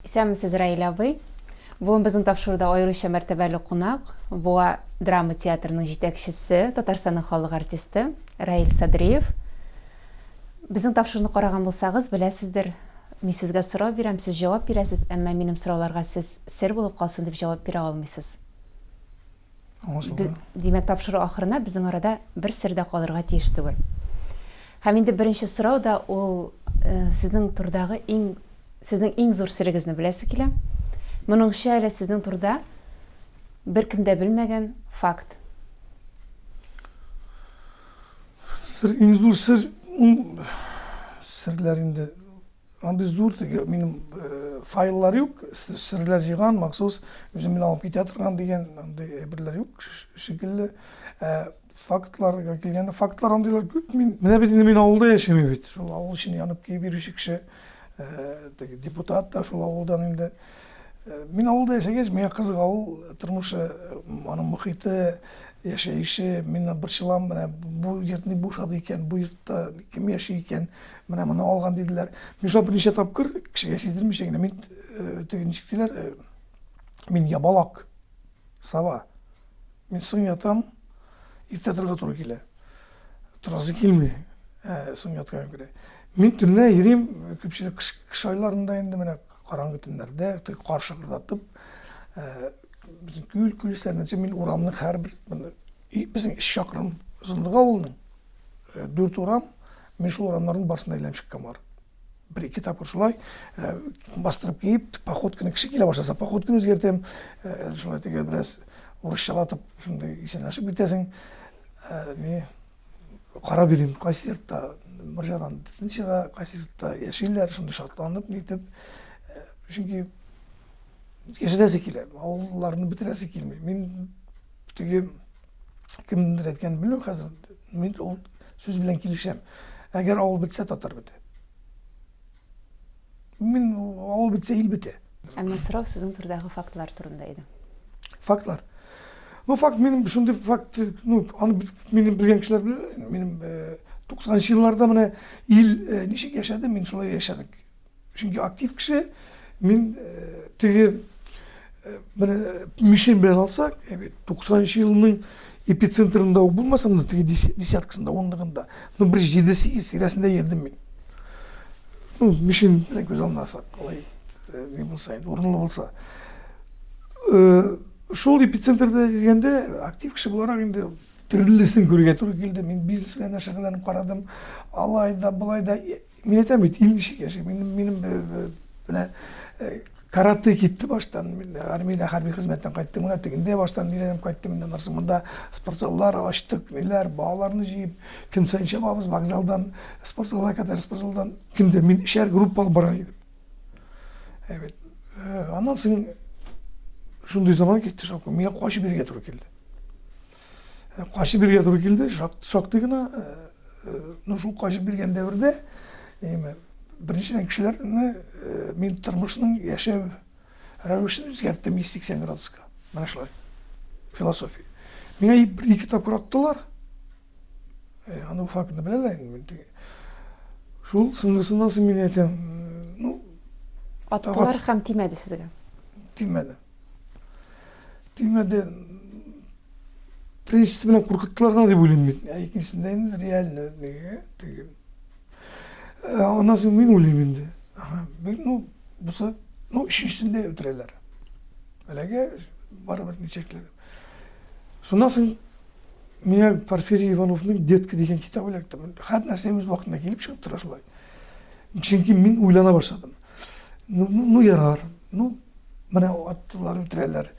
Исәнмесез, Раил абый. Бүгін біздің тапшыруда айрыша мәртәбәлі қонақ. Буа драма театрының жетекшісі, Татарстанның халық артисті Раил Садриев. Біздің тапшырыны қараған болсағыз, білесіздер, мен сізге сұрау берем, сіз жауап бересіз, әмма менің сұрауларға сіз сер болып қалсын деп жауап бере алмайсыз. Демек, тапшыру ақырына біздің арада бір сірді қалырға тиіш түгіл. Һәм енді бірінші сұрау да ол сіздің турдағы сіздің ең зор сірігізні білесі келем. Мұныңша әлі сіздің турда бір кімде білмеген факт. Ең зор сір, сірлерінде андай зор, менің файлар yok, сірлер жиған, мақсус, өзім мен алып кете тұрған деген андай бірлер yok, шекілі фактларға келгенде, фактлар андайлар көп, мен бетінде мен ауылда яшемей бет, сол ауыл ішіне янып кей беруші кіші депутат та, сол ауылдан енді мен ауылда яшегеш, мен қызық ауыл, тұрмышы, аның мұхиты, яшайшы, мен бір шылам, бұл ертінде бушады екен, бұл ертті кім яшай екен, мұны алған деділер. Мен шап бірнеше тапқыр, кішіге сездірмешегіне, мен тегіншіктелер, мен ябалақ, сава, мен сын ятам, ертетірға тұры келе, тұрасы келме, сын ятқан көре. Мен түнне ерем, көпшілі қыш айларында енді мені қараңғы түндерде қаршы қырдатып, біздің күлістерінше мен орамның әр бір, біздің 3 шақырым ұзындығы ауылының 4 орам, мен шул орамлардың барысында айлам шыққан бар. 1-2 тапқыр шулай бастырып кейіп, походкіні кіші келе баштаса, походкіні өзгертем, шулай теге біраз орысшалатып, есен ашып кетесің, қара берем, қайсы ертта, бір жағдан тіншіға, қайсы ертта яшелер, шатланып, нетіп, çünkü yaşadası келе, ауылларını бітіресі келмей. Мен түге кімдір еткенін білмеймін қазір. Мен ол сөз білен келішем. Әгер ауыл бітсе, татар біте. Мен ауыл бітсе, ел біте. Әмме сұрау сіздің түрдегі фактлар турында еді. Фактлар. Факт, менің шундай факт, менің білген кішілер біледі. Менің 90 жылларда міне ел нешек яшады, мен солай яшадық. Çünkü aktif kişi, мен теге Мишен бен алсақ, 90 жылының эпицентрында болмасам да, теге десяткасында, ондығында, бір 7-8 сирасында ердім мен. Мишен көз алына алсақ, қалай не болса, орынлы болса. Шол эпицентрда ергенде актив кіші боларақ енді түрілісін көрге тұры келді. Мен бизнеспен ашығыланып қарадым, алайда, бұлайда, мен айтам, елнішек яшек, менің карате кетті баштан, армияда харби қызметтен қайттым, мұна тегінде баштан нереніп қайттым, мұнда спортзаллар аштық, нелер, бағаларыны жиып, кім сайынша бабыз вокзалдан, спортзалға қатар спортзалдан, кімде, мен шәр группалы бара едім. Анан сын, шундай заман кетті шоқ, мен қашы берге тұры келді. Қашы берге тұры келді, шоқтығына, шул қашы берген дәуірде, біріншіден кішілердің мен тұрмышының яшау рәуішін өзгерттім 180 градусқа. Мәне шылай, философия. Мене бір-екі тапқыр аттылар. Аны фактыны білелейін. Шул сыңғысынан соң мен айтам, аттылар һәм тимәді сізге? Тимәді. Тимәді. Біріншісі білен қорқыттыларға деп ойлаймын. Екіншісінде енді реально неге. Ondan sonra ben olayım şimdi. Бұса, үшіншісінде өтірелер. Әлеге бары-бір нечекілер. Сондан соң мен Порфирий Ивановның «Детка» деген китап ойлақтым. Хат нәрсе өз уақытында келіп шығып тұра шылай. Кішенке мен ойлана башладым. Ярар, мына аттылар өтірелер,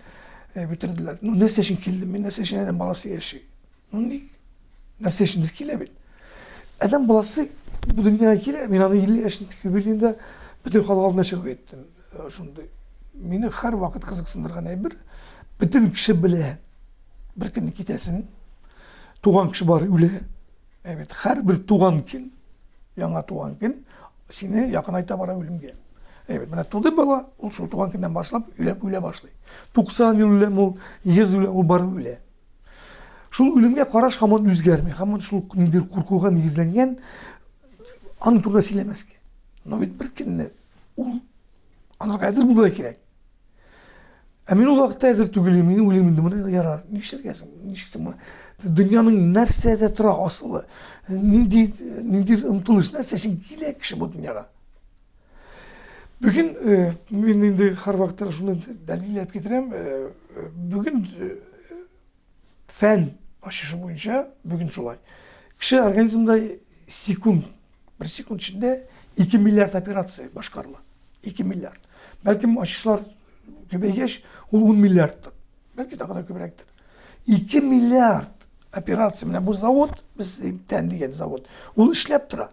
өтірділер. Нәрсе үшін келдім, мен нәрсе үшін адам баласы еші. Нәрсе үшіндір келе бет. Адам баласы bu dünyaya kire, ben 50 yaşındaki birliğinde bütün halk altına çıkıp ettim. Beni her vakit kızıksındırgan bütün kişi bile bir günlük gitesin, tuğan kişi var öyle. Evet, her bir tuğan kin, yana tuğan kin, seni yakın ayta bara ölümge. Evet, bana tuğdu bala, ol şu tuğan kinden başlayıp öyle başlay. 90 yıl öyle, 100 öyle, ol bara öyle. Şul ölümge qaraş hamon özgermey, hamon şul neder korkuga negizlengen, аны турда сөйлемеске. Но ведь бір күнде ол Анар әзір бұл да керек. Мен ол вақытта әзір түгілі, мені өлемінді, мұны ярар, не ішергесің, не ішкісің, дүнияның нәрседе тұра асылы, нендер ұмтылыш нәрсесін келек кіші бұл дүнияға. Бүгін, мен енді қар вақыттар шуны дәлелеп кетірем, бүгін фән ашышы бойынша, бүгін шулай. Кіші организмда бір секунд ішінде 2 миллиард операция башқарылы. 2 миллиард. Бәлкім ашышылар көбейгеш, ол 10 миллиардтыр. Бәлкі тағыда көбіректір. 2 миллиард операция. Міне бұл завод, біз тән деген завод. Ол ішлеп тұра.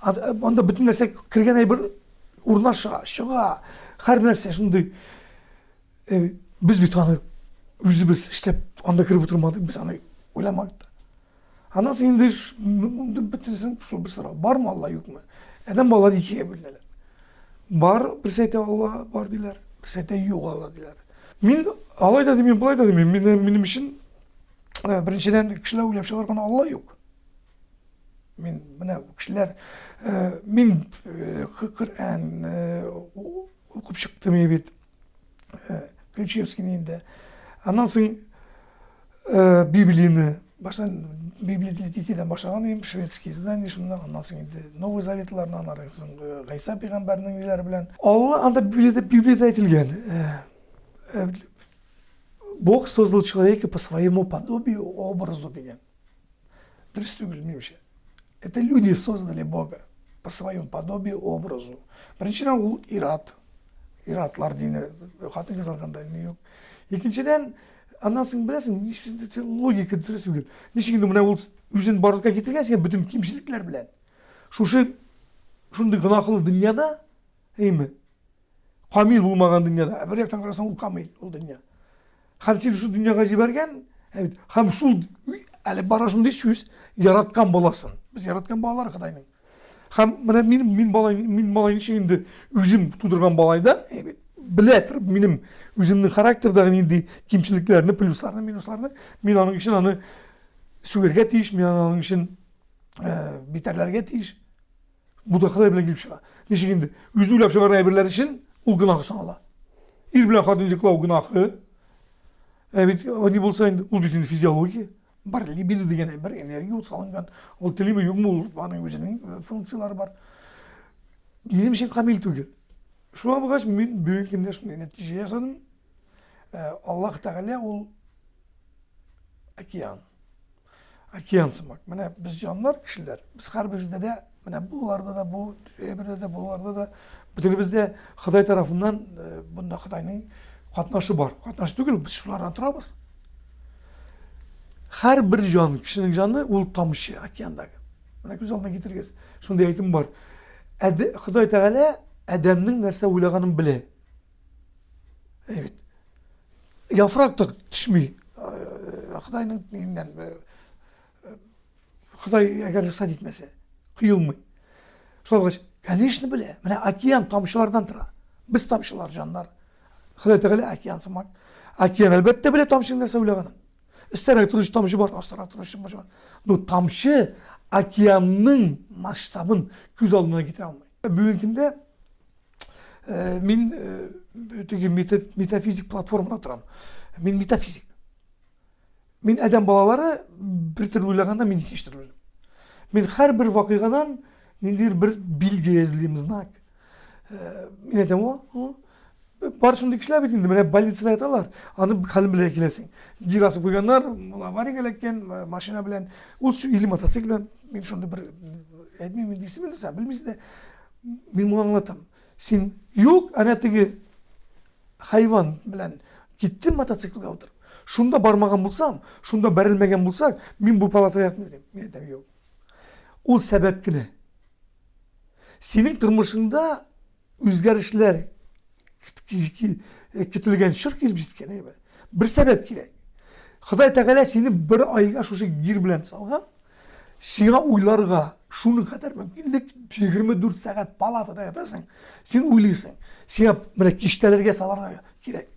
Онда бүтін нәрсе кірген бір урна шыға. Қар нәрсе шынды. Біз бүйті өзі біз ішлеп, онда кіріп отырмадық, біз аны ойламадық. Анасы енді бітірсің, бір сұрақ. Бар ма Алла өкімі? Әдем балады екіге бөлінелер. Бар, бір сәйте Алла бар дейлер. Bir sete yok Allah diler. Min alay da demeyin, bulay da demeyin. Benim için birinciden kişiler öyle yapıyorlar, Allah yok. Kişiler min Kur'an okup çıktım evet. Ключевскinin de. Ondan sonra Bibli'ni baştan Bibli dilden başlaganıyım. Şvedski izdaniye şundan. Ondan sonra Новый Заветларını anlarsın. Gaysa peygamberinin neler bilen. Allah anda Библияда aytilgan. Бог создал человека по своему подобию, образу деген. Дұрыс түгіл меніңше. Это люди создали Бога по своему подобию, образу. Біріншіден ол иратлар дейіні, хатын қызалғанда не yok. Екіншіден, анасың білесің, логика дұрыс түгіл. Нешегінде мұна ол өзін барлыққа кетірген сен бүтін кемшіліктер білен. Шунды ғынақылы дүнияда, қамил болмаған дүнияда, бір ектен қарасаң ол қамил, ол дүния. Хам сені шу дүнияға жіберген, хам шу әлі барашын дейсіз сөз, яратқан баласын. Біз яратқан балалар Құдайның. Хам мен балайын шегінде өзім тудырған балайдан, біле тұрып, менің өзімнің характердағы енді кемшіліктеріні, плюстарыны, минусларыны, мен аның үшін аны сөгерге тейіш, мен аның үшін бетерлерге тейіш. Бұл да Құдай білен келіп шыға. Нешегінде, өзі ойлап шығар әбірлер үшін ол гынақы санала. Ир білен қадындықлау гынақы. Не болса енді, ол бетінде физиология. Бар либидо деген бір энергия ол салынған. Ол тілеме юғым ол аның өзінің функциялары бар. Менің үшін қамил түгел. Шуға бұғаш мен бүйінкенде шындай нәтиже жасадым. Аллах Тағала ол океан. Океан сымақ. Міне біз жанлар, кішілер. Біз қар бірізде де, міне бұларда да, бұл өбірде де, бұларда да. Бүтін бізде Құдай тарафынан бұнда Құдайның қатнашы бар. Қатнашы түгел, біз шулардан тұрабыз. Her bir canlı, kişinin canlı olup tamışı океандағы. Мына көз алдына кетіргіз. Сондай айтым бар. Құдай Тағала әдәмнің нәрсе ойлағанын біле. Evet. Яфрак та түшмей. Құдайның нейінен, Құдай әгер рұқсат етмесе, қиылмай. Солай бұғаш, конечно біле. Мына океан тамшылардан тұра. Біз тамшылар жандар. Құдай Тағала океан сымақ. Океан әлбәтте біле тамшының нәрсе ойлағанын. Üstelik turuncu tamşı var, astarak turuncu tamşı var. Bu tamşı океанның масштабын көз алдына кетіре алмай. Бүгінкінде мен метафизик платформада тұрам. Мен метафизик. Мен әдем балалары бір түрлі ойлағанда мен екінші түрлі ойлаймын. Мен әр бір вақиғадан мендер бір билге езілем, знак. Мен әдем о. Бар шундай кішілер бет енді, міне больницада айталар, аны қалым біле келесің. Гир асып қойғандар, авария келеккен, машина білен, ол или мотоцикл білен, мен шундай бір әдмеймін дейсің, мен сән білмейсің де, мен мұны аңлатам. Сен yok, әнеттегі хайван білен кеттім мотоциклға отырып. Шунда бармаған болсам, шунда бәрілмеген болсақ, мен бұл палатаға ятын едім. Мен әдем yok. Ол сәбәп кіне. Сенің тұрмышыңда өзгерішлер kütülgen şır gelip жеткен. Bir sebep керек. Құдай Тағала сені бір айға шушы гир білен салған, сиңа ойларға шуны қадар мүмкіндік 24 сағат палатада ятасың, сен ойлайсың. Сиңа міне кештелерге саларға керек.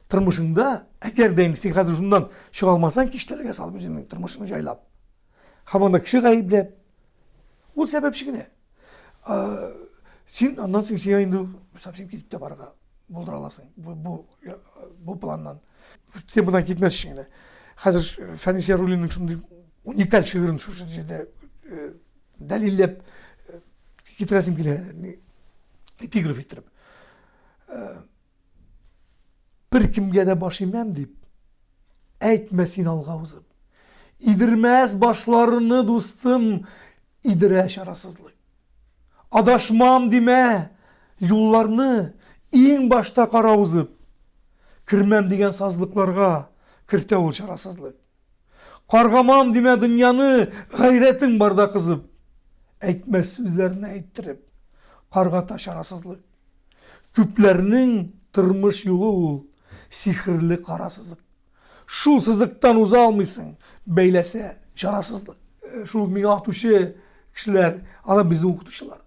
Тұрмышыңда, әгер дейін сен қазір жундан шыға алмасаң, кештелерге салып өзіңнің тұрмышыңы жайлап. Хаманда кіші ғайыблеп. Ол себеп шігіне. Сен андан соң сен енді совсем кетіп те барға болдыра аласың бұл планнан. Сен бұдан кетмесшің. Қазір Фәнис Яруллиннің шындай уникаль шиырын шу жерде дәлелдеп кетіресім келе, эпиграф етіріп. Bir kimge de başımam deyip, etmesin alğa uzıp. İdirmez başlarını dostum, idire şarasızlık. Adaşmam deme, yollarını en başta kara uzıp. Kirmem degen sazlıklarga, kirte ol şarasızlık. Kargamam deme dünyanı, gayretin barda kızıp. Etmez sözlerini ettirip, kargata şarasızlık. Küplerinin tırmış yolu ol. Sihirli karasızlık. Şul sızıktan uzalmışsın. Beylese şarasızlık. Şul mine atuşu kişiler, ala bizi okutuşular.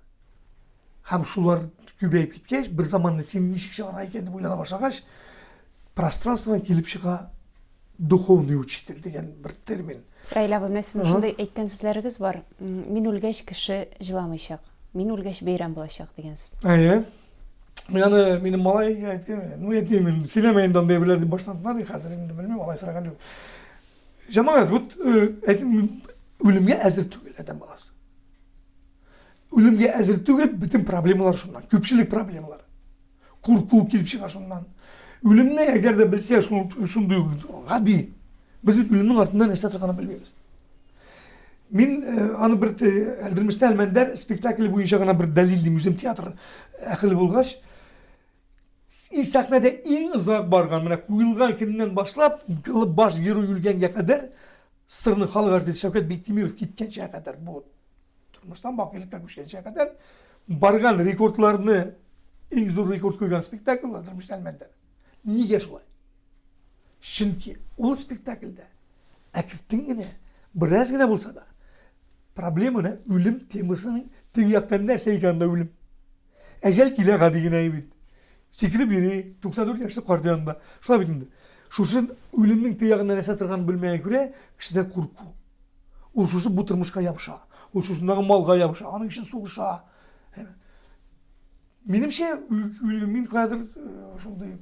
Hem şular kübeyip gitkeş, bir zamanla senin nişik şağına ekendi buylana başlagaç, пространстводан келіп шыға духовный учитель деген bir термин. Раил абай, мен сіздің шындай айтқан сөздеріңіз бар. Мен өлгеш кіші жыламайшақ. Мен өлгеш бейрам болашақ дегенсіз. Yani benim malay aytayım, sinemeyindan diye bilerdim başlandılar. Hazır şimdi bilmem alay sıra kalıyor. Jamağız bu ölümge ezir tügül adam balası. Ölümge ezir tügül bütün problemler şundan. Köpçilik problemler. Korku kelip çıkar şundan. Ölümne eğer de bilse şunu duygu. Hadi. Biz ölümün ardından esas çıkanı bilmiyoruz. Men anı bir eldirmişte elmender spektakli bu işe bir delildi. Müzem tiyatr akıllı bulgaç. Sahnede en uzak bargan, mine kuyulgan kininden başlap, kılıp baş geri yürgenge kadar, sırrını xalq artisti Şevket Bektemirov ketkençeye kadar, bu turmuştan bakıylıkka köşkençeye kadar, bargan rekordlarını, en zor rekord koygan spektakl aldırmıştı elmender. Nige şolay? Çünkü o spektaklde, akirtingine, birazgina bolsa da, problemini ölüm temasının tegyaktan nerse ekanda ölüm. Ecel kile kadigine ibit. Секіріп бері 94 yaşlı қартиянда. Шула бетінде. Шушы өлімнің тияғында нәрсе тұрғанын білмеген көре, кішіде қорқу. Ол шушы бұл тұрмышқа ябыша. Ол шушындағы малға ябыша. Аның үшін соғыша. Менімше, мен қадыр шындай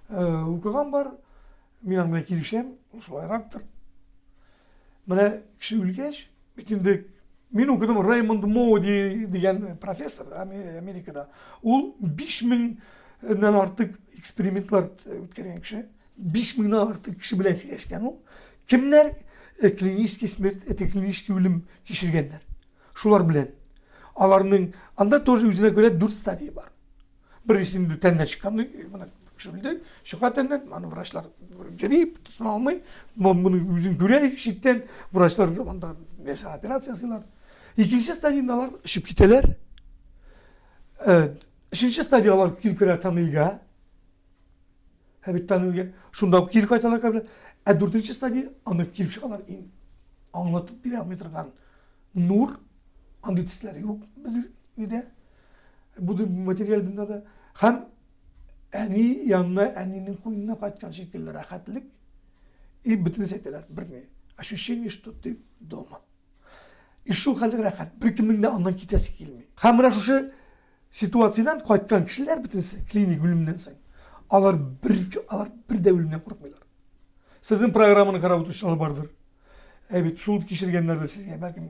оқыған бар. Мен аңына келішем. Шулайрақтыр. Міне кіші өлгеш. Бетінде мен оқыдым Раймонд Моуди деген профессор Америкада. Ол 5000'den артық экспериментлар өткерген кіші. 5000'den артық кіші білен сөйлескен ол. Кімдер клинический смерть, клинический өлім кешіргендер. Шулар білен. Аларның анда тоже өзіне көре 4 стадия бар. Бірісінде тәннен шыққанды, кіші білді, шыға тәннен, врачлар жерейіп, тұсына алмай, мұны өзін көре шеттен, врачлар операция сыйлар. İkinci stadiyadalar işip giteler. Üçüncü stadiyalar kirpiler tanıyga. Hep tanıyga. Şunda kirpi aytalar kabile. Dördüncü stadiya anı kirpi çıkarlar. Anlatıp bir almaytırgan nur anditisleri yok. Biz de bu da materyal dünyada hem eni yanına eninin koyununa kaçkan şekilde rahatlık bütün setteler birine. Ощущение, что ты дома. И şu halde rahat. Bir kimin de ondan kitesi gelmiyor. Hamra şu situasyondan kaçkan kişiler bitirse klinik ölümden sonra. Alar bir de ölümden korkmuyorlar. Sizin programını karab tutuşlar vardır. Evet, şu kişirgenler de sizge belki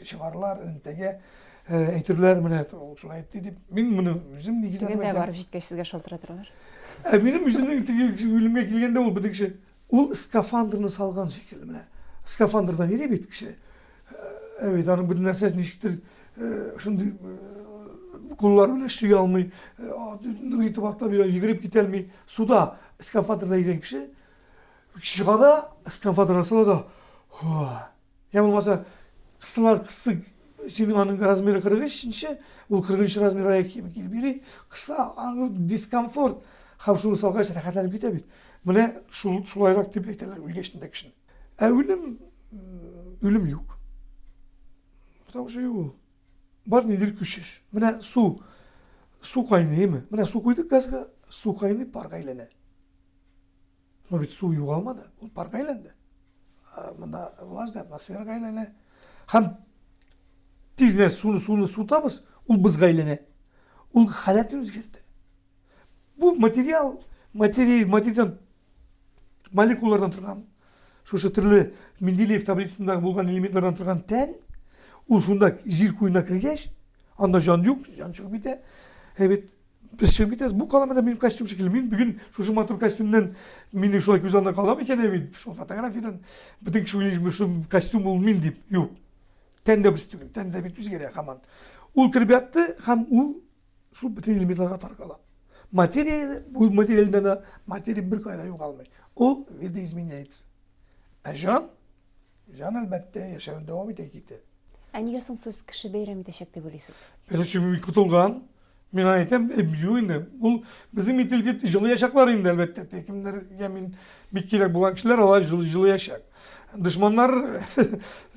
çıkarlar, öntege eğitirler, mene şuna etti deyip, men bunu yüzüm negizden ettim. Degende barıp жеткеш sizge şoltıratırlar. Benim yüzümün ölümge kelgende ol bir kişi. Ol skafandrını salgan şekilde mene. Skafandrdan yere bir kişi. Evet, anın bir nersesi nişiktir, şimdi kollar bile suya almay, nıgıtıp atla bir yıgırıp gitelmey, suda skafandrda giren kişi, çıkada skafandrdan sonra da, ya olmasa kısı, senin anın razmeri kırgış, şimdi o kırgınç razmeri ayak yemek gibi biri, kısa, diskomfort, havşunu salgaç, rahatlanıp gitebit. Mene şulayrak tip eyteler ülgeçtinde kişinin. Ölüm yok. Потому что yok. Бар nedir küçüş. Mene su kaynıyor mu? Mene su koyduk gazga, su kaynıyor parga aylana. Ama bir su yok almadı, o parga aylandı. Bunda влажный atmosfer aylana. Hem tizne sunu su tabız, ул бызга айлана. Ул халаты өзгерди. Бу материал молекулалардан турган, шушы түрлі Менделеев таблицасындағы болған элементлардан турган тән, ул шунда жер куюна киргеш, анда жан жок, жан чыгып кете. Biz çıkıp gideriz. Bu kalamada benim kostüm şekilde. Ben bugün şu matur kostümden meni şolay göz aldığında kalam eken şu fotoğrafiden bütün şu kostüm ol min deyip yok. Tende biz tügün, tende bitmiş gerek hemen. Ul kirip yattı, hem ul şu bütün elementlerine tarkala. Bu materyalden de materyal bir kayda yok almay. O видоизменяется. Жан әлбәттә яшәвен дәвам итә китә. Нигә соң сез кеше бәйрәм итәчәк дип уйлыйсыз? Беләчем кутылган. Мен айтам, билүү инде. Бул биздин менталитет жылы яшаклар инде әлбәттә. Кимдерге мен бик кирәк булган кешеләр алар жылы яшак. Дошманнар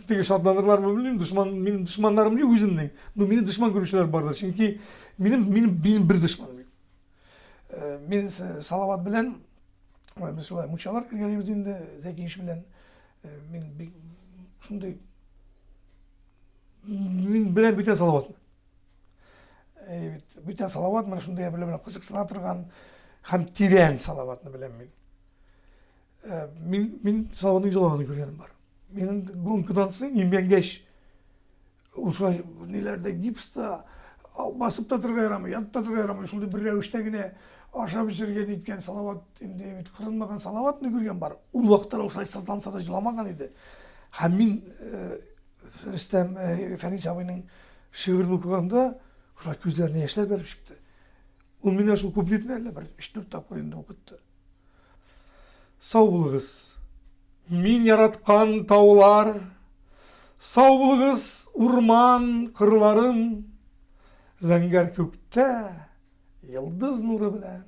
теге шатланырлармы белмим, минем дошманнарым юк үземнең. Ну мине дошман күрүчеләр бардыр. Чөнки минем бер дошманым юк. Мен Салават белән biz şolay muşalar kirgenimiz inде Зәкиш белән мен бик шундый мен белән бүтән Салаватмын. Бүтән Салават менә шундый белән кызыксына торган һәм тирән Салаватны белән мин. Мин Салаватның җылаганы күргәнем бар. Минем гонкадан соң имгәнгәч ул шулай ниләрдә гипста басып та торырга ярамый, ятып та торырга ярамый, шундый бер рәвештә генә ашап içergen иткән Салават инде бит кырылмаган Салаватны күргән бар. Ул вакытта ошай сызланса да җыламаган иде. Һәм мин Рөстәм Фәнис абыйның шигырен укыганда шулай күзләренә яшьләр бәреп чыкты. Ул менә шул куплетны әллә бер 3-4 тапкыр инде укытты. Сау булыгыз. Мин яраткан таулар, сау булыгыз урман кырларым, зәңгәр күктә йылдыз нуры белән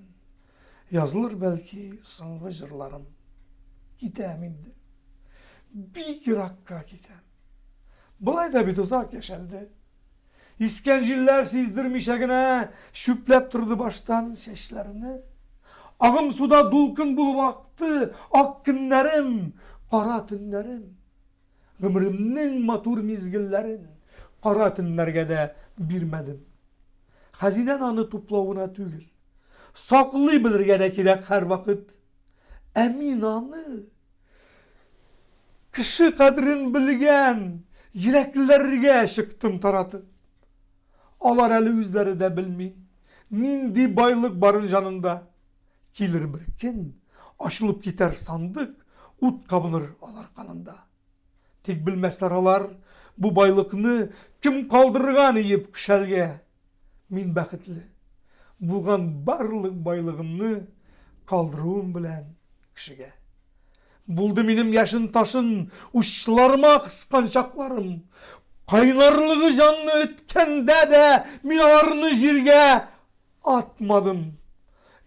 язылыр бәлки соңгы җырларым. Китәм инде. Бик еракка китәм. Булай да бит озак яшәлде. Искән җилләр сиздермичә генә шүпләп торды баштан чәчләрне. Агым суда дулкын булып акты ак көннәрем, кара төннәрем. Гомремнең матур мизгелләрен кара төннәргә дә бирмәдем. Хәзинән аны туплауына түгел, саклый белергә дә кирәк һәр вакыт. Ә мин аны кеше кадерен белгән йөрәкләргә чыктым таратып. Алар әле үзләре дә белми, нинди байлык барын җанында. Килер бер көн, ачылып китәр сандык, ут кабыныр алар канында. Тик белмәсләр алар бу байлыкны кем калдырган иеп күшәлгә. Мин бәхетле. Булган барлык байлыгымны калдыруым белән кешегә. Булды минем яшын ташын учларыма кыскан чакларым. Кайнарлыгы жанны өткәндә дә мин аларны җиргә атмадым.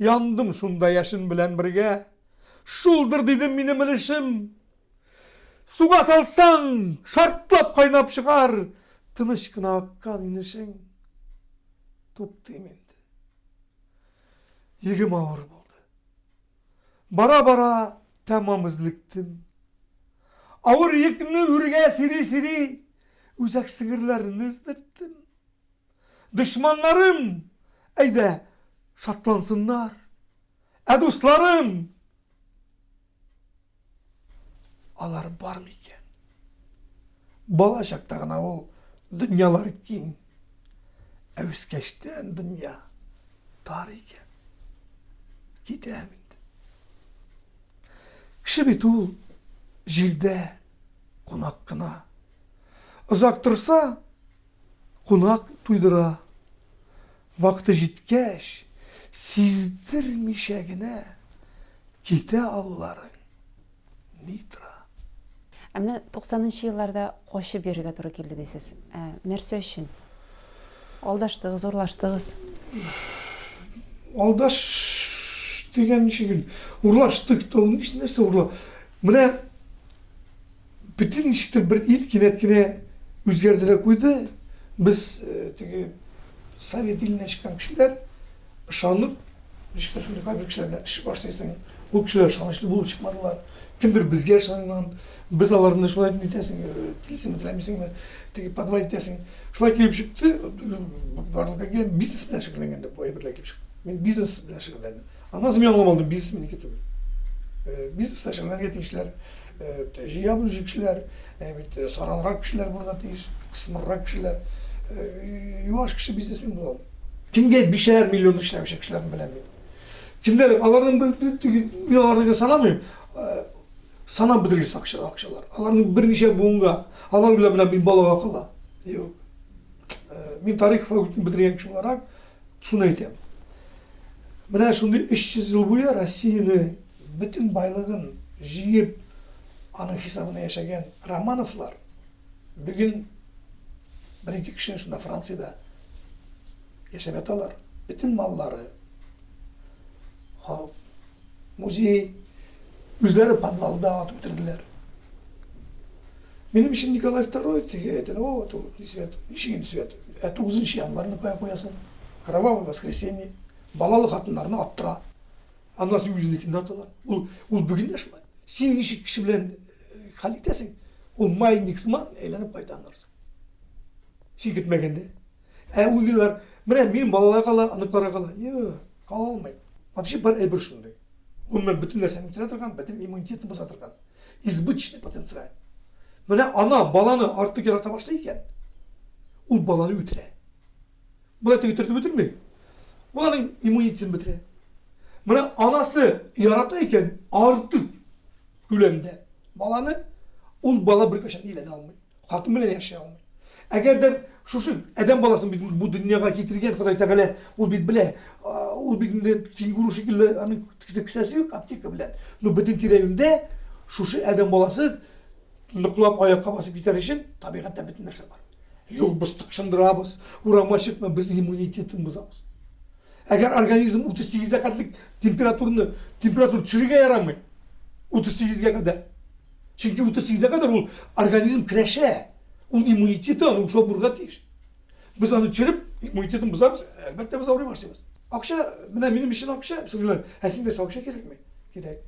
Яндым шунда яшын белән бергә. Шулдыр дидем минем өлешем. Суга салсаң, шартлап кайнап чыгар. Тыныч кына аккан инешең. Туктыйм инде. Егем авыр булды. Бара-бара тәмам излектем. Авыр йөкне үргә сири-сири үзәк сеңерләрне издерттем. Дошманнарым, әйдә, шатлансыннар. Ә дусларым, алар бар микән? Бала чакта гына ул дөньялар киң. Ә үскәчтән дөнья тар икән. Китәм инде. Кеше бит ул җирдә кунак кына. Озак торса, кунак туйдыра. Вакыты җиткәч, сиздермичә генә китә алларың. Нитра. Менә 90-нчы елларда качып йөрергә туры килде дисез. Нәрсә өчен? Алдаштыгыз, урлаштыгыз. Алдаш дигән ничек? Урлаштык та ул нәрсә урла? Менә бөтен ничектер бер ил кинәт кенә үзгәрдерә куйды. Без теге Совет иленә чыккан кешеләр ышанып, ничек шундый кабер кешеләрне эш башлыйсың. Ул кешеләр ышанычлы булып чыкмадылар. Кімдір бізге шаңнан, біз аларында шулай нетесің, тілсің, тілемесің, теге подвал етесің. Шулай келіп шықты, барлығы келген бизнес білен шықырленгенде, бой бірлі келіп шықты. Мен бизнес білен шықырлендім. Анасы мен аламалдым бизнес мен кетуге. Бизнесте шықырленген кішілер, жиябыл кішілер, саранрақ кішілер burada дейш, қысмыррақ кішілер, юаш кіші бизнесмен боламын. Кімге 5,5 миллион işlemiş kişilerin bilen ben. Kimler, alarının ben alarını sanamıyorum. Sana bitirgisi akşalar. Alarının bir neçe buğunga, alar bile ben balığa kala. Yok. Ben tarih fakültünü bitirgen kişi olarak şunu aytayım. Mine şimdi 300 yıl boyu Rossiyani bütün baylığın jiyip anın hesabına yaşayan Romanovlar bugün bir iki kişinin şunda Fransa'da yaşam etalar. Bütün malları, muzey, yüzleri подвалда atıp bitirdiler. Benim için Nikolay II, o не свет, ничего не свет. 9 yanvarını koyasın. Kravavı воскресенье. Balalı hatunlarını attıra. Anlarsa yüzündekini atılar. Ol bugün de şulay. Sen işi kişi bilen halitesin. Ol mayınlık zaman eğlenip bayta anlarsın. Sen gitmegende. Uygular, benim balalara kala, anıklara kala. Yok, kala olmayın. Вообще бар elbir şunday. Ol ben bütün derseni bitiratırken, bütün immunitetini bozatırken. İzbıçlı potansiyel. Böyle ana balanı artık yarata başlayırken, ol balanı ütüre. Bulatı ütürdü bitirmeyin. Bulanın immunitetini bitire. Böyle anası yaratayken artık gülemde balanı, ol bala bir kaşan ilan almayın. Hatun bile yaşayalmayın. Eğer de şu adam balasını bu dünyaya getirgen Xuday Teala ol bile ol bir figürü şekilde hani kısası yok apteka bilen. No bütün tireyinde şu adam balası nıklap ayakka basıp biter için tabiatta bütün narsa var. Yok biz tıkşındırabız, uğraşıkma biz immunitetini bozamız. Eğer organizm 38'e kadar temperatur düşürüge yaramıyor. 38'e kadar. Çünkü 38'e kadar ol organizm kreşe. Ol immuniteti anı uçuğa burgat iş. Biz anı çırıp immunitetini bozarız, elbette biz ağrıya başlayacağız. Akşa, benim işin akşa, sırlar, hesin de akşa gerek mi? Gerek.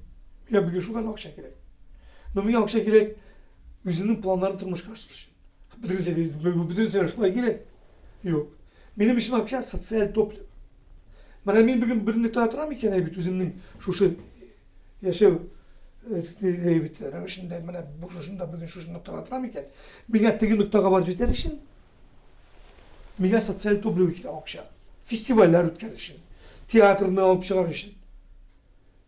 Ya bir gün şu kadar akşa gerek. Nömüye akşa gerek, yüzünün planlarını tırmış karşılaşın. Bitirirse şuraya gerek. Yok. Benim işin akşa sosyal toplum. Ben bugün birini tanıtıram iken evet yüzümün şu yaşıyor. Evet, revişinde bana bu şuşunda bugün şuşunda tanıtıram iken bana tegi noktaga var biter için bana sosyal toplum iken akşa. Festivaller ötker için. Tiyatrını alıp çıkar için.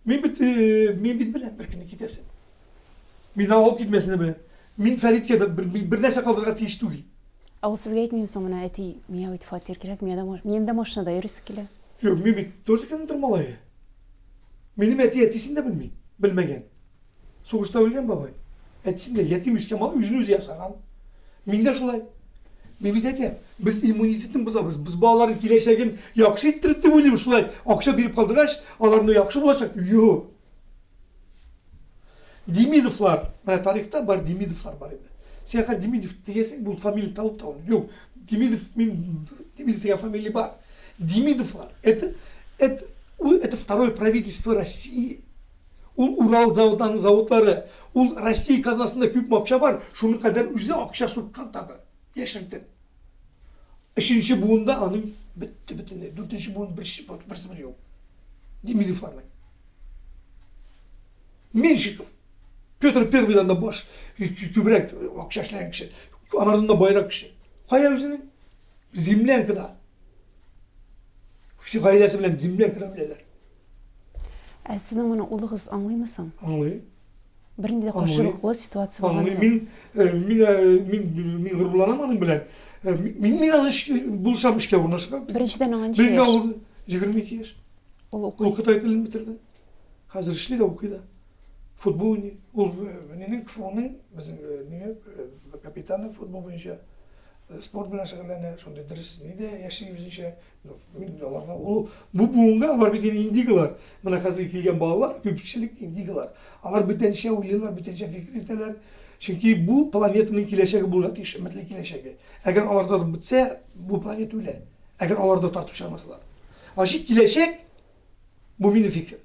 Ben bilen bir gün gidesin. Beni alıp gitmesini bilen. Ben Ferit'e bir nerse kaldırga tiyiş değil. Ал сізге айтмаймын мына әти мен өйтіп фатир керек мен де машинада жүрісі келе. Yok ben doğru kendin durmalayı. Benim etisini de bilmegen. Soğuşta ölgen babay. Etisini de yetim üskemalı yüzünüz yasagan. Ben de şulay. Ben dedim biz immunitetin bozabız. Biz bağların kileşegin yakşı ettirip de böyleyim şulay. Akşa birip kaldıraş alarında yakşı bulacaktı. Yok. Demidovlar. Bana tarihte var Demidovlar var evde. Sen kadar Demidov diyesin bu familya talıp da olur. Yok. Demidov diye familya var. Демидовлар – это второе правительство России. Урал заводлары, Россия казнасында көп ақша бар, шуның қадар өзі ақша соққан тағы, яшірден. Үшінші буында аның бітті-бітінде, төртінші буын бірсі бір жоқ. Демидовларның. Меншиков, Петр Первыйдан да баш, көбірек ақша ішлеген кіші, анардан да байрақ кіші. Қая өзінің? Землянкада. Gailesi bilen dimlen kırabileler. Sizin bunu ulığız anlay mısın? Anlay. Birinde de koşuluklu situasyon var. Anlay. Min gururlanamadım bilen. Min anış buluşamış ki ona çıkar. Birinciden anış yaş. Birinci oldu. 22 yaş. O okuyor. O Kıtay dilini bitirdi. Hazır işli de okuyor. Futbol oynuyor. Nenin onun bizim kapitanı futbol boyunca spor bilen şakalarına şunda ders neydi yaşayı bizimce mindolarga bu buğunga alar bir tane indigalar. Bana hazır kelgen bağlar köpçülük indigalar. Alar bir tane şey oylarlar, bir tane şey fikir yürüterler. Çünkü bu planetanın kileşegi bulgat iş, ümitli kileşegi. Eğer alarda bitse bu planet öyle. Eğer alarda tartıp çıkarmasalar. Aşık kileşek bu benim fikir.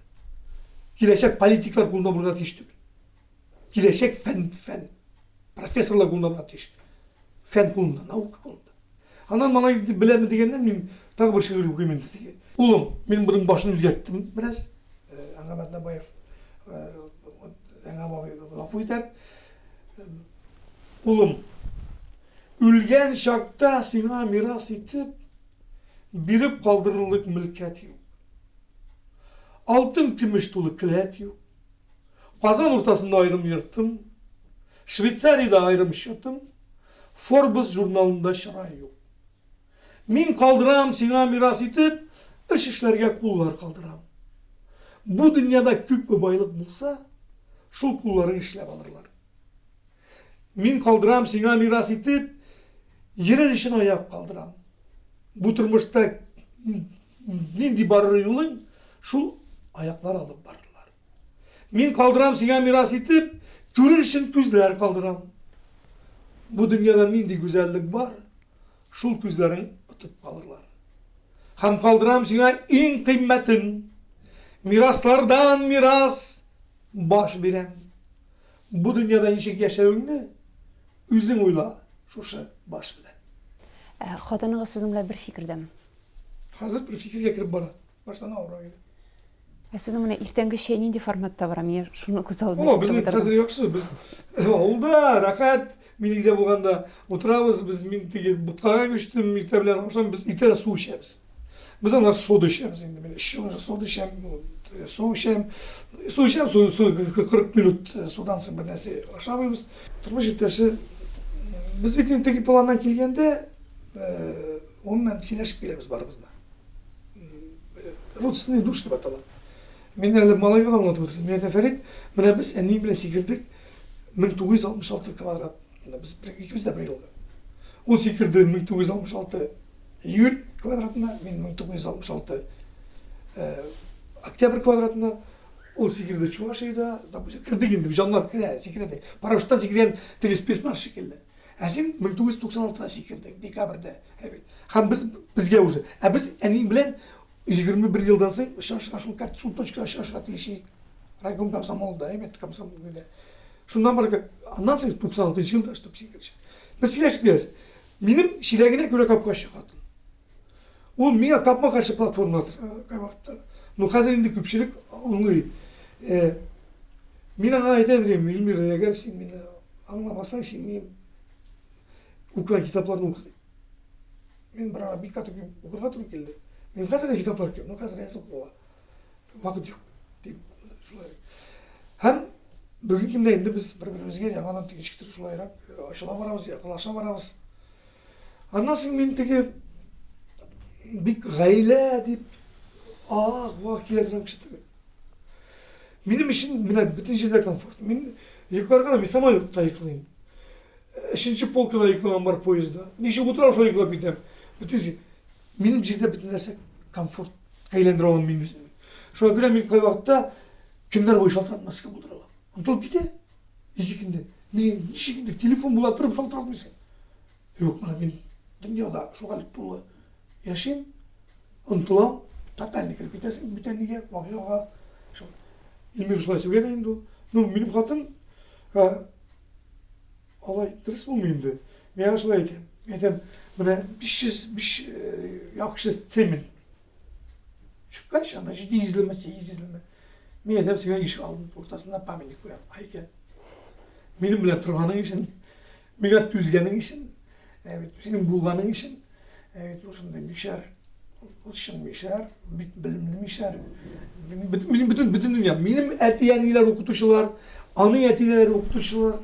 Kileşek politikler kulunda bulgat iş değil. келешек фән. Профессорлар қолында барады дейші. Фән қолында, наука қолында. Анан мана білемін дегеннен мен тағы бір шегір өкемен деді. Ұлым, мен бұның башын өзгерттім біраз. Аңғамат Набаев, оқу етер. Ұлым, өлген шақта сиңа мирас етіп, беріп қалдырылық мүлкәт еу. Алтын күміш толы кіләт еу. Қазан ортасында айрым ертім, Швейцарияда айрым шөтім, Forbes журналында шырай еу. Мен қалдырам сиңа мирас етіп, іш ішлерге құллар қалдырам. Бұл дүнияда көп байлық болса, шул құлларын ішлеп алырлар. Мен қалдырам сиңа мирас етіп, ерен ішін аяп қалдырам. Бұл тұрмышта ненде барыр юлың, шул аяқлар алып барырлар. Мен қалдырам сиңа мирас етіп, көрір үшін күзлер қалдырам. Бұл дүнияда ненде güzellik бар, шул күзлерін ұтып қалырлар. Хам қалдырам сиңа ең қиммәтін, мираслардан мирас баш берем. Бұл дүнияда нешек яшәуіңні өзің ойла, шушы баш білен. Қатаныңыз сіздің бір фикірдім. Қазір бір фикірге кіріп бара. Баштан ауыра келі. Сіздің мұны ертеңгі ше ненде форматта барам? Мен шуны көз алдым. Біздің қазір жоқшы. Біз ауылда, рақат, меніңде болғанда отырабыз. Біз мен теге бұтқаға көштім, мектеблен ашам. Біз итера су ішеміз. Біз анар соды ішеміз. Мен 3 жыл соды ішем, су ішем. Су ішем, 40 минут судан соң бір нәрсе ашамыз. Тұрмыш еттеші, біз бетен теге планнан келгенде, онымен сенешіп келеміз барымызда. Родственный душ деп аталады. Мен әлі малай қалам отып отырдым. Мен Фәрит, мына біз әнейін білен секірдік 1966 квадрат. Біз екіміз де бір жылғы. Ол секірді 1966 июль квадратына, мен 1966 октябрь квадратына. Ол секірді Чувашияда, кірдік енді, жанлар секіреді. Парашюттан секірген 35 наш шекелді. Әсен 1996-да секірді, декабрьде. Хам бізге уже. Біз әнейін білен 21 жылдан соң шашыл кәрті султочка шашыға тегеші райком комсомолда, комсомолда. Шундан бар, андан соң 96 жылда штып секірші. Біз секіршік беріз. Менің ширегіне көре капқа шығатын. Ол мега капма қаршы платформалар қайбақытта. Но қазір енді көпшілік оңлы. Мен аңа айтайдырым, Эльмира, егер сен мені аңламасаң, сен мен Украин китапларын оқыды. Мен бір ара бейкаты оқырға тұру келді. Мен қазір китаплар кем, но қазір әсі оқуға вақыт жоқ деп шулай. Һәм бүгін кімде енді біз бір-бірімізге жаңадан тегешіктір шулайрақ ашыла барамыз, яқынлаша барамыз. Андан соң мен теге бик ғайлә деп ақ келетірім кіші түгел. Менің үшін мына бүтін жерде комфорт. Мен екі барғана мен самолетта айқылайын. 3-ші полкада айқылаған бар поезда. Неше отырам шо айқылап кетем. Бүтін менің жерде бүтін нәрсе комфорт, ғайлендір оған мен өзім. Шоға көре мен қай вақытта күндер бойы шалтыратын насықа бұлдыр алам. Ұмтылып кете, 2 күнде. Мен неше күнде телефон бұла тұрып шалтыратын месен. Жоқ, мына мен дүнияда шоғалық толы яшайым, ұмтылам, тотальный кіріп кетесің, бүтәнеге, вағиғаға. Елмер шылай сөйген енді. Менің қатын, олай дұрыс болмайынды. Мен шылай етем. Мен етем, мына 500 цемен. Шыққаншы, ана 7 izleme, 8 izleme. Мен етем, саған еші алдым, ортасында памятник қоям. Айкен. Менің білен тұрғаның үшін, мен атты өзгенің үшін, сенің болғаның үшін, осындай мешар, шын мешар, білімді мешар. Bütün dünya. Benim etiyenliler okutuşular, anı etiyenliler okutuşular.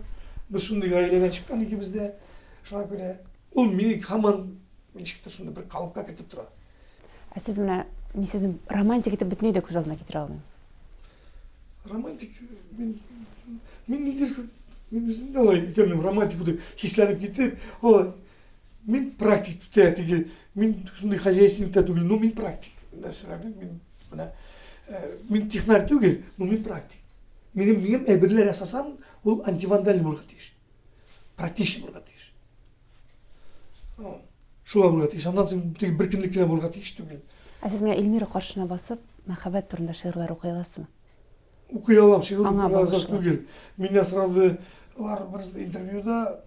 Biz şimdi aileden çıkan ikimiz de şuna göre ol beni hemen çıktı şimdi bir kalıpka getirip durar. Siz bana sizin romantik etip bütün de göz aldına getirir aldın. Romantik ben nedir? Ben üzerinde olay etemem romantik bu da hislenip gidip o ben praktik tutayım. Ben şimdi хозяйственный tutayım. No ben praktik derslerde ben buna мен технар түгел, но мен практик. Менің әбірлер асасан, ол антивандальный болға тейш. Практичный болға тейш. Шула болға тейш. Андан соң бір күндікке болға тейш түгел. Сіз мені Эльмира қаршына басып, махаббат турында шиғырлар оқи аласыз ма? Укый алам, шегыл Аңа разак багышлы. түгел. Менен сұрады, бір интервьюда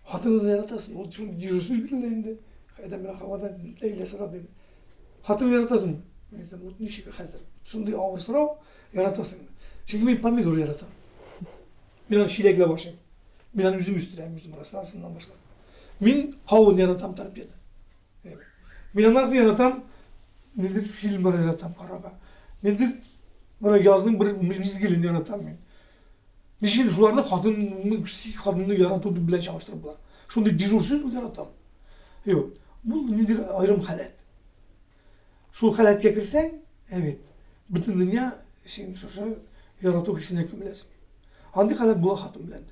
хатыңызды яратасың, ол шunu дежурсыз биле енді. Қайда мен хавадан лейле сұрады енді. Хатыңды яратасың ба? Мен айтам, вот нешеге қазір. Сондай ауыр сұрау, яратасың ба? Çünkü мен помидор яратам. Мен аны шилеклеп ашаймын. Мен аны өзім өстіремін, өзім растанасынан башлап. Мен қауын яратам торпеда. Мен анасын яратам, недер фильмдар яратам қараға. Недер мына жаздың бір мезгілін яратам мен. Нешкен шуларды хатынны яратуды білен шағыштырып бұлар. Шондай дежурсыз яратам. Бұл недер айрым халат. Шул халатқа кірсең, evet, bütün dünya сен сошы ярату хисіне көмілесің. Андай халат бұла хатын біленді.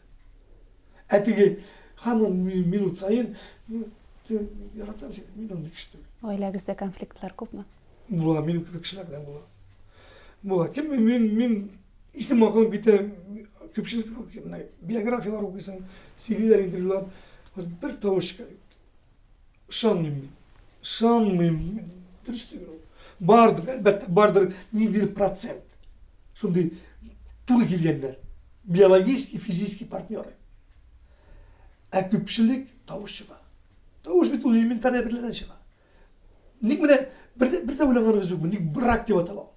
Әтіге ханым минут сайын яратам сені, мен ондай кішті. Гаиләгездә конфликтлар күпме? Бұла, мен кішілер білен бұла. Бұла, кем мен исім ақылым кейте көпшілік биографиялар оқисың, сигилер интервьюлар, бір тауыш шықады. Шанмайым, дұрыс деген ол. Бардыр, әлбәтте, бардыр недел процент. Сондай туры келгендер. Биологический, физический партнеры. Ә көпшілік тауыш шыға. Тауыш бет ол элементария бірлерден шыға. Ник міне, бір де ойланғаныңыз жоқ, ник брак деп аталау.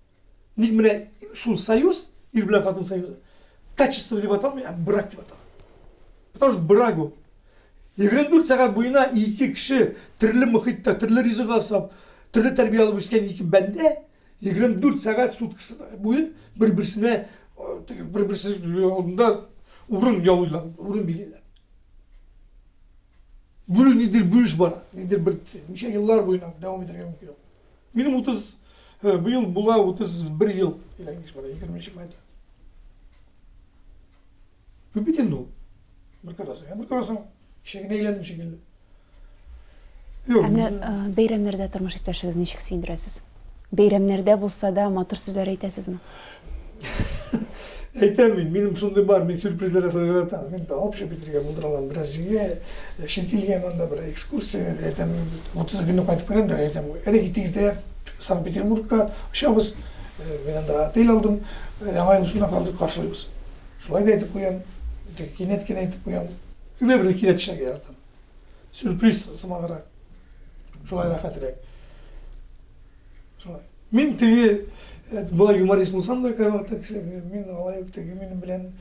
Ник міне, шул союз, ир білен қатын союзы, качество деп аталмай, а брак деп аталау. Потому что брак ол. 24 сағат бойына екі кіші түрлі мұхитта, түрлі ризық алсап, түрлі тәрбие алып өскен екі бәнде 24 сағат суткасы бойы бір-бірсіне алдында урын ялуйлар, урын билейлер. Бөлі недер бөліш бар, недер бір неше еллар бойына дәуам етірген мүмкін. Менің 30, бұл бұла 31 ел, еләңгеш бара, 20 майда. Көбетен ол. Бір қарасың, кішегіне ейлендім шекелді. Әмне бейрәмнәрдә тормыш иптәшегез ничек сөендерәсез? Бейрәмнәрдә булса да матур сүзләр әйтәсезме? Әйтәм мен, менің сондай бар, мен сюрпризлер жасап жатам. Мен общий бітірген мұндыралан біраз жерге, шетелген анда бір экскурсия, әйтәм 30 күні қайтып келем де, әйтәм, әрекетті Санкт-Петербургқа ұшабыз, мен анда отель алдым, ағайын ұсына қалдып қаршылайбыз. Шулай да айтып қоям, кенеткен айтып қоям, көбе бір кенет шаге яратам. Сюрприз сымағырақ. Шулай рахатырек. Шулай. Мен теге бұлай юморист болсам да, мен алай теге менің білен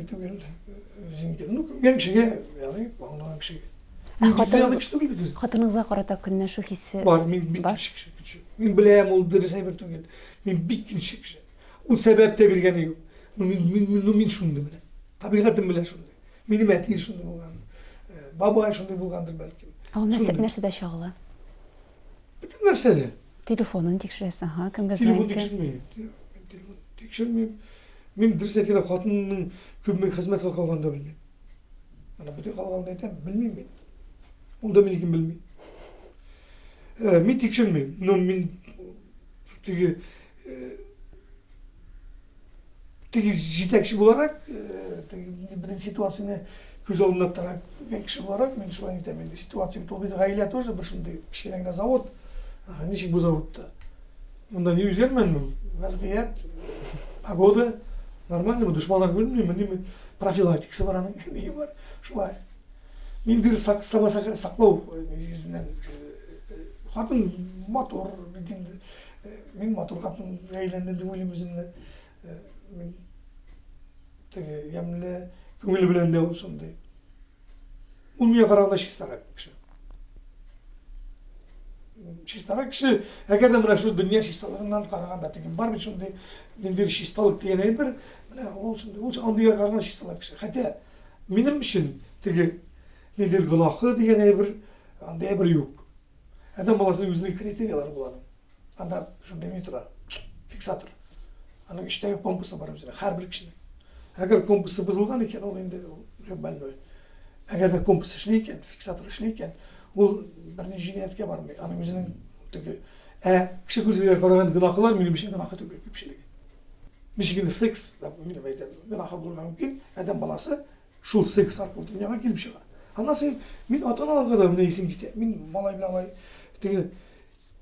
түгел жеңген. Мен кішіге, яғни, бағынаған кішіге. Хатыныңызға қарата күнне шу хиссе бар? Мен бик кіші. Мен білем, ол дұрыс әйбір түгел. Мен бик кіші. Ол сәбәп те бергені жоқ. Мен шунды білем. Табиғатым білен шунды. Менің әтейі шунды болған. Бабай шундай болғандыр бәлкім. Ал нәрседә шағыла? Bütün нәрседе. Телефонын текшіресің, кімге Телефон звонит? текшірмеймін. Мен дұрыс екені қатынның көбімен қызметқа қалғанда білмеймін. Ана бүте қалғанда айтам, білмеймін мен. Онда мен екен білмеймін. Мен текшірмеймін. Но мен теге жетекші боларақ, бірден ситуацияны көз алдына тарап мен кіші боларақ, мен шулай айтам енді ситуация ол беді ғайля тоже бір шындай кішкенеңді завод, нешік бұл заводта. Онда не өзгермен, вазғият, погода, нормально, дұшманар көрмеймін, профилактикасы бар аның, не бар, шулай. Мен дұры сақлау негізінен. Қатын мотор, мен мотор қатын ғайләнді деп ойлаймын өзімді. Мен емлі көңілі біләнде ол сондай. Ол мен қарағанда шестарақ кіші. Шестарақ кіші, әгерде мұна шу дүния шесталығынан қарағанда деген бар мен сондай, мендер шесталық деген әйбір, ол андыға қарағанда шесталақ кіші. Хотя, менің үшін теге мендер ғылақы деген әйбір, андай әйбір yok. Әдем баласының өзінің критериялары болады. Анда шундай не тұра, фиксатор. Аның іштегі компасы бар өзіне, har bir кішінің. Әгер компасы бұзылған екен, ол енді бәлмей. Әгер де компасы ішлейкен, фиксатор ішлейкен, ол бірне жинетке бармай. Аның өзінің түгі, кіші көзілер қараған ғынақылар, менің үшін ғынақы түгі көпшілігі. Мешігінде секс, менің айтам, ғынақы болған мүмкін, әдем баласы шул секс арқылы дүнияға келіп шыға. Анасы, мен ата-аналарға да міне есім кете, мен малай білен алай,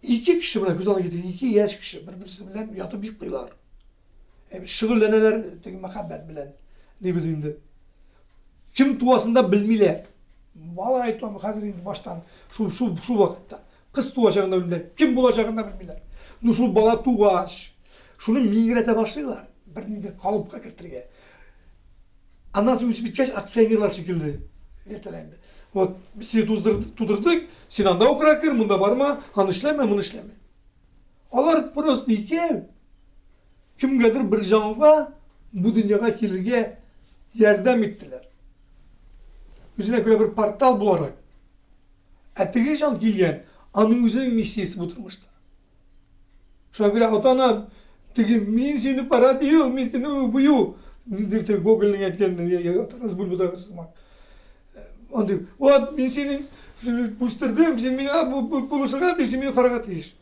екі кіші мына көз ала кетеді, екі яш кіші, бір-бірісі білен ұяты бейіп қилар. Şügüllenelер teki muhabbet bilen debez indi. Kim tuasında bilmiler. Vallahi aytmam hazır indi baştan şu vakitte. Kız tuğacağında bilmiler. Kim bulacağında bilmiler. Şu bala tuğaş. Şunu mingirete başlıyorlar. Bir de kalıpka kirtirge. Ondan sonra üstü bitkeç aksiyonlar şekilde. Ertelendi. Вот seni tuturduk. Sen anda okurakır. Bunda var mı? Han işleme, bunu işleme. Onlar prosto iki. Kim gelir bir canlığa bu dünyaya gelirge yardım ettiler. Yüzüne göre bir portal bularak. Ettiği can gelgen. Anın yüzünün misiyesi buturmuştu. Şuna göre otana min seni para değil, min seni buyu. Nedir te Google'ın etkenliği ya otanas bulbuda sızmak. Ondan o min seni bustırdım, sen beni buluşağa değil, sen beni faragat değiş.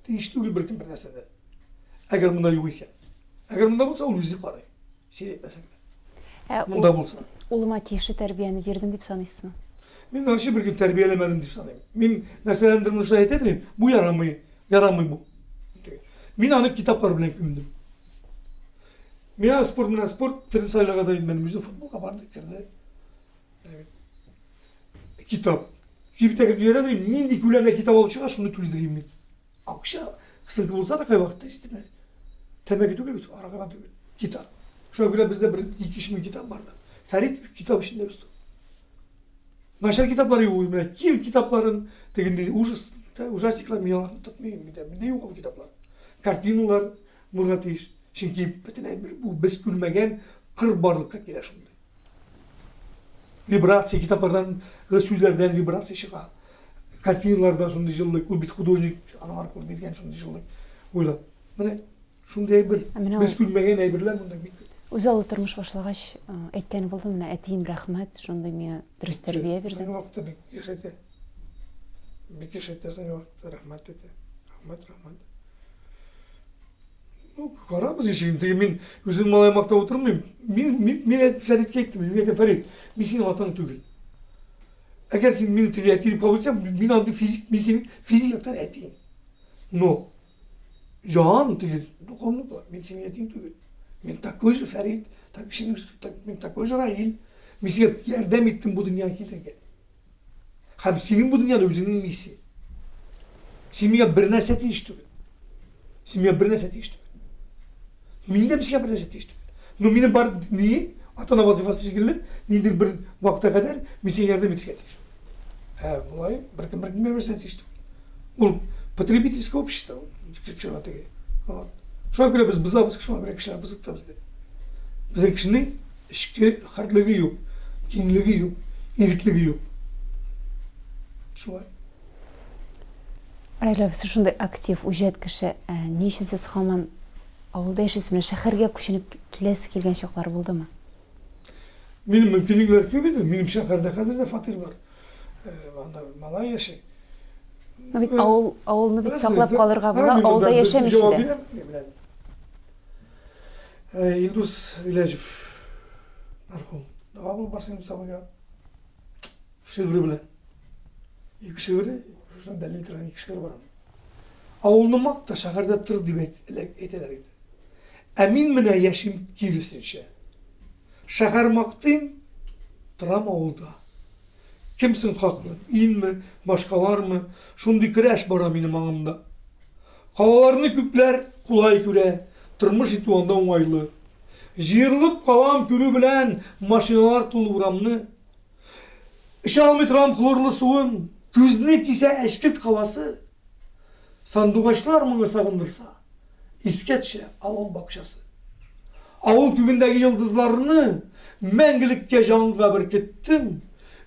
Değişti bir kim bir nesnede. Eğer bunda yok iken. Eğer bunda olsa o yüzü parayı. Seyretmesek de. Bunda olsa. Улыма тиеши тәрбияны бердім деп санайсыз mı? Ben karşı bir gün terbiyelemedim diye sanayım. Ben meselelerden şahit ederim. Bu yaramıyor bu. Ben anı kitaplar bile kündüm. Ben spor, tren sayılağa dayım benim. Yüzü futbol vardı kirde. Evet. Kitap. Gibi tekrar diyerek deyim. Nindi gülerle kitap alıp çıkar, şunu tüydüreyim ben. Akşa kısınkı olsa da kay vakti işte. Temeki tüyür, arakana tüyür. Kitap. Şuna göre bizde bir iki kişinin kitap vardı. Ferit kitap işinde üstü. Başka kitapları yok. Kim kitapların teginde ужастиклар miyalarını tutmayayım bir de. Bir de yok o kitaplar. Kartinalar, Murat İş. Çünkü bu biz gülmegen kır barlıkka gelir şimdi. Vibrasiya kitaplardan, sözlerden vibrasiya çıkar. Kartinalardan şimdi yıllık, o bir hudojnik, anar kul bilgen şimdi yıllık. Öyle. Mene şunday bir biz gülmegen aybirler bundan bitti. Өзі алы тұрмыш башлағаш, әйткені болдым, мына әтейім рахмат, сондай мен дұрыс тәрбие берді. Сәні вақытта бек ешетті сәні вақытта рахмат деді. Рахмат. Қарамыз ешегім. Мен өзім малай мақта отырмайым. Мен Фәритке еттім. Мен Фәрит, мен сенің атаң түгіл. Әгер сен мені тіге әтейіп қабыл етсем, мен анды мен сенің физикақтан әтейін. Но, жан түгіл. Мен сенің әтейін түгіл. Ben такой же Ferit, ben такой же Rail. Ben size yardım ettim bu dünyaya gelirken. Hem senin bu dünyada özünün misi. Sen bana bir nesne değişti. Ben de size bir nesne değişti. No benim var niye? Atana vazifası şekilde nedir bir vakte kadar ben size yardım ettik. Olay bir nesne değişti. Oğlum, потребительское общество. Şuna göre biz bızabız, şuna göre kişiler bızıkta bizde. Bizim kişinin işki hartlığı yok, kinliği yok, irikliği yok. Şu var. Райла, сіз шундай актив, үжет кіші, не үшін сіз хаман ауылда yaşайсыз, міне шәһәргә күченеп келесі келген шоқлар болды ма? Benim mümkünlükler köp edi. Benim şehirde hazırda fatır var. Malay yaşay. Ауылны бит саклап калырга була, ауылда яшәмиш иде. İlduz İlacif, marhum. Dava bul basın sabıga. Şıgırı bile. İki şıgırı, şuradan delil tıran iki şıgırı var. Ağulunu makta şahırda tır dibet eteler idi. Emin mine yaşım kirisinşe. Şahar maktayım, tıram ağulda. Kimsin haklı? İn mi? Başkalar mı? Şundi kireş bara benim ağımda. Kalalarını küpler kulay küre. Tırmış iti onda oңайлы. Жиырылып қалам көрі білән машиналар тұлы ұрамны. Іш алмай тұрам хлорлы суын, көзіне кесе әшкет қаласы. Сандуғашлар мұңы сағындырса, еске түсі ауыл бақшасы. Ауыл күгіндегі йылдызларыны мәңгілікке жанға бір кеттім.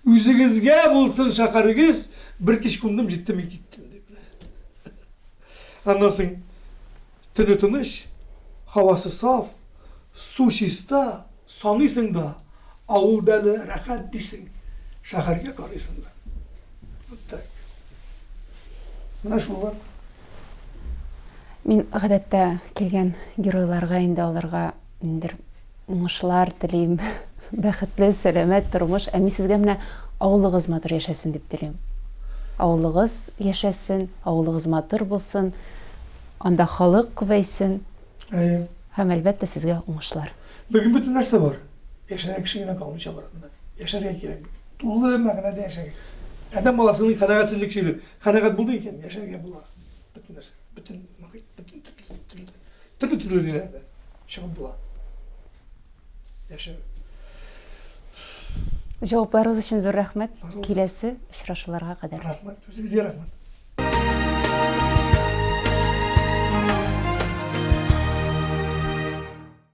Үзігізге болсын шақарығыз, бір кеш күндім жеттім мен кеттім. Anlasın, tünü tыныш, havası saf, su şista, sanıysın da, ağıldalı rahat değilsin, şahırga karıysın da. Mına şu var. Мен ғадатта келген геройларға енді оларға оңышлар тілейм, бақытлы, сәлемет тұрмыш. Әми сізге мына ауылығыз матыр яшасын деп тілейм. Ауылығыз яшасын, ауылығыз матыр болсын, анда халық көбейсін. Һәм әлбәттә сезгә уңышлар. Bugün bütün нәрсе бар. Яшәргә кеше генә калмыйча бар. Яшәргә кирәк. Тулы мәгънәдә яшәргә. Адәм баласының канәгатьсезлек шейле. Канәгать булды икән, яшәргә була. Bütün нәрсә. Bütün мәгънә, bütün төрле рәвешләрдә чыгып була. Яшәр. Җавапларыгыз өчен зур рәхмәт. Киләсе очрашуларга кадәр. Рәхмәт. Үзегезгә рәхмәт.